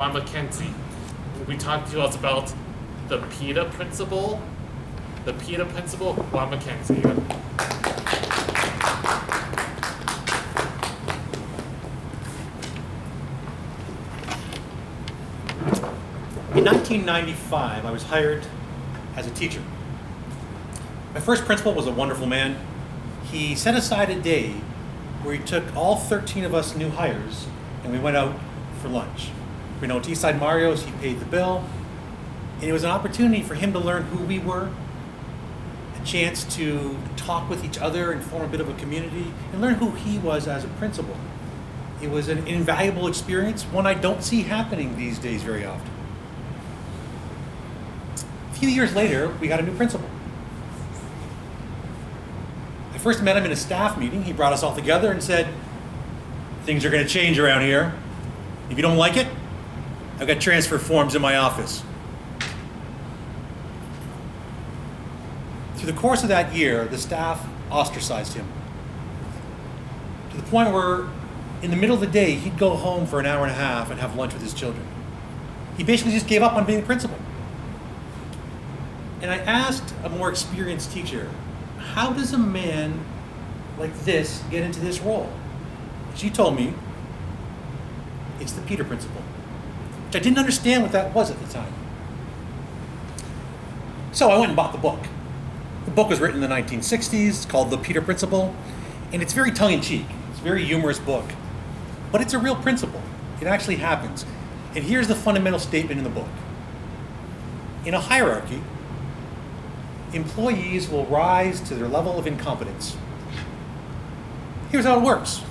I'm Mackenzie. We'll be talking to us about the PETA principle. The PETA principle, Juan Mackenzie. In 1995, I was hired as a teacher. My first principal was a wonderful man. He set aside a day where he took all 13 of us new hires and we went out for lunch. We went to Eastside Mario's, he paid the bill, and it was an opportunity for him to learn who we were, a chance to talk with each other and form a bit of a community, and learn who he was as a principal. It was an invaluable experience, one I don't see happening these days very often. A few years later, we got a new principal. I first met him in a staff meeting. He brought us all together and said, "Things are going to change around here. If you don't like it, I've got transfer forms in my office." Through the course of that year, the staff ostracized him to the point where in the middle of the day, he'd go home for an hour and a half and have lunch with his children. He basically just gave up on being a principal. And I asked a more experienced teacher, how does a man like this get into this role? She told me, it's the PETA principle, which I didn't understand what that was at the time. So I went and bought the book. The book was written in the 1960s. It's called The PETA Principle, and it's very tongue-in-cheek. It's a very humorous book, but it's a real principle. It actually happens. And here's the fundamental statement in the book. In a hierarchy, employees will rise to their level of incompetence. Here's how it works.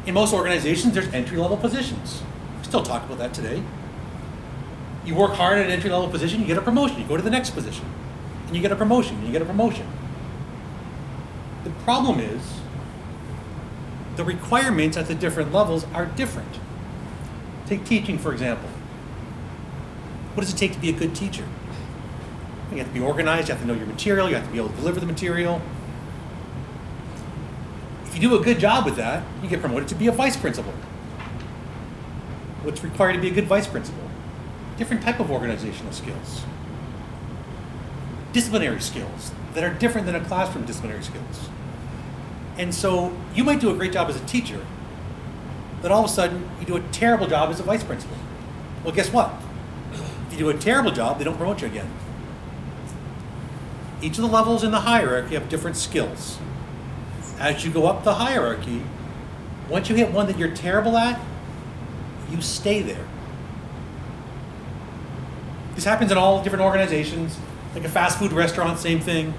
In most organizations, there's entry-level positions. We still talk about that today. You work hard at an entry-level position, you get a promotion. You go to the next position, and you get a promotion, and you get a promotion. The problem is, the requirements at the different levels are different. Take teaching, for example. What does it take to be a good teacher? You have to be organized, you have to know your material, you have to be able to deliver the material. If you do a good job with that, you get promoted to be a vice principal. What's required to be a good vice principal? Different type of organizational skills. Disciplinary skills that are different than a classroom disciplinary skills. And so you might do a great job as a teacher, but all of a sudden you do a terrible job as a vice principal. Well, guess what? If you do a terrible job, they don't promote you again. Each of the levels in the hierarchy have different skills. As you go up the hierarchy, once you hit one that you're terrible at, you stay there. This happens in all different organizations, like a fast food restaurant, same thing.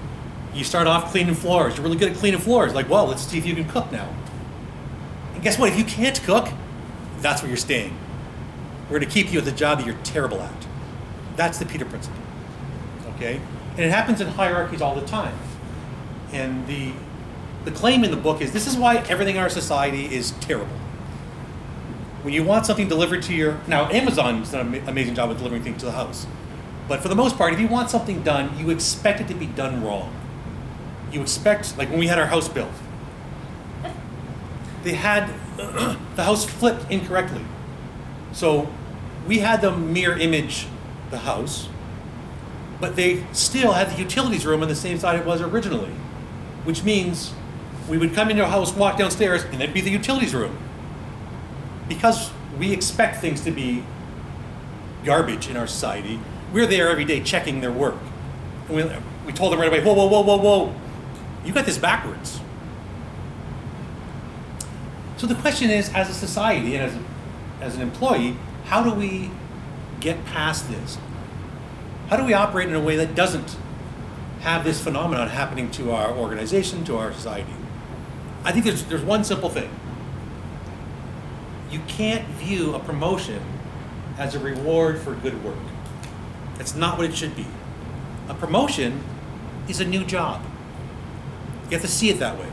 You start off cleaning floors. You're really good at cleaning floors. Like, well, let's see if you can cook now. And guess what? If you can't cook, that's where you're staying. We're going to keep you at the job that you're terrible at. That's the PETA principle. Okay? And it happens in hierarchies all the time. And the claim in the book is this is why everything in our society is terrible. When you want something delivered to your... Now, Amazon's done an amazing job of delivering things to the house. But for the most part, if you want something done, you expect it to be done wrong. You expect, like when we had our house built, they had the house flipped incorrectly. So we had them mirror image the house, but they still had the utilities room on the same side it was originally, which means we would come into a house, walk downstairs, and there'd be the utilities room. Because we expect things to be garbage in our society, we're there every day checking their work. And we told them right away, whoa, whoa, whoa, whoa, whoa, you got this backwards. So the question is, as a society and as an employee, how do we get past this? How do we operate in a way that doesn't have this phenomenon happening to our organization, to our society? I think there's one simple thing. You can't view a promotion as a reward for good work. That's not what it should be. A promotion is a new job. You have to see it that way.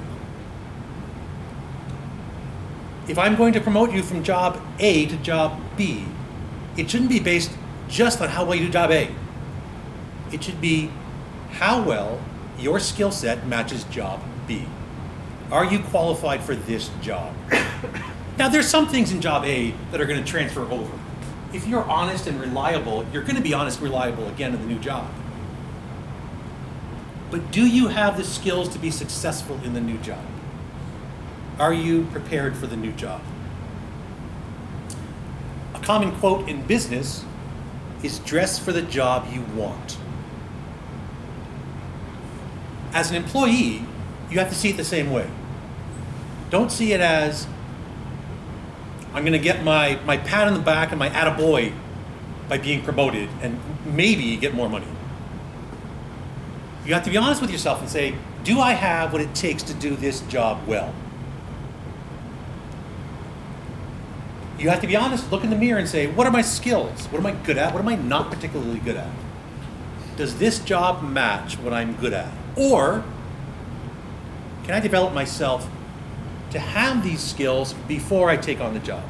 If I'm going to promote you from job A to job B, it shouldn't be based just on how well you do job A. It should be how well your skill set matches job B. Are you qualified for this job? Now, there's some things in job A that are going to transfer over. if you're honest and reliable, you're going to be honest and reliable again in the new job. But do you have the skills to be successful in the new job? Are you prepared for the new job? A common quote in business is dress for the job you want. As an employee, you have to see it the same way. Don't see it as, I'm going to get my pat on the back and my attaboy by being promoted and maybe get more money. You have to be honest with yourself and say, do I have what it takes to do this job well? You have to be honest, look in the mirror and say, what are my skills? What am I good at? What am I not particularly good at? Does this job match what I'm good at? Or can I develop myself to have these skills before I take on the job?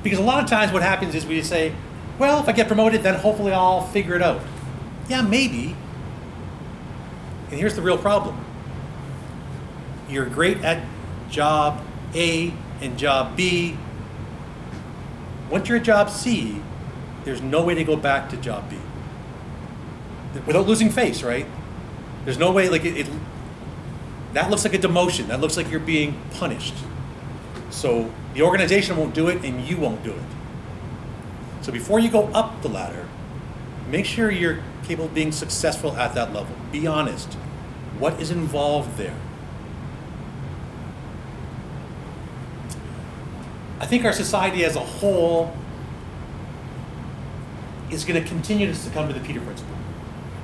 Because a lot of times what happens is we say, well, if I get promoted, then hopefully I'll figure it out. Yeah, maybe. And here's the real problem. You're great at job A and job B. Once you're at job C, there's no way to go back to job B. Without losing face, right? There's no way, like that looks like a demotion. That looks like you're being punished. So the organization won't do it and you won't do it. So before you go up the ladder, make sure you're capable of being successful at that level. Be honest. What is involved there? I think our society as a whole is going to continue to succumb to the Peter Principle.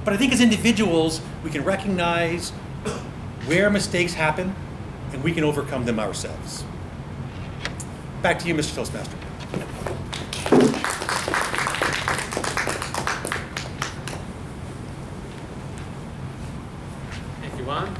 But I think as individuals, we can recognize where mistakes happen and we can overcome them ourselves. Back to you, Mr. Toastmaster. Thank you, Juan.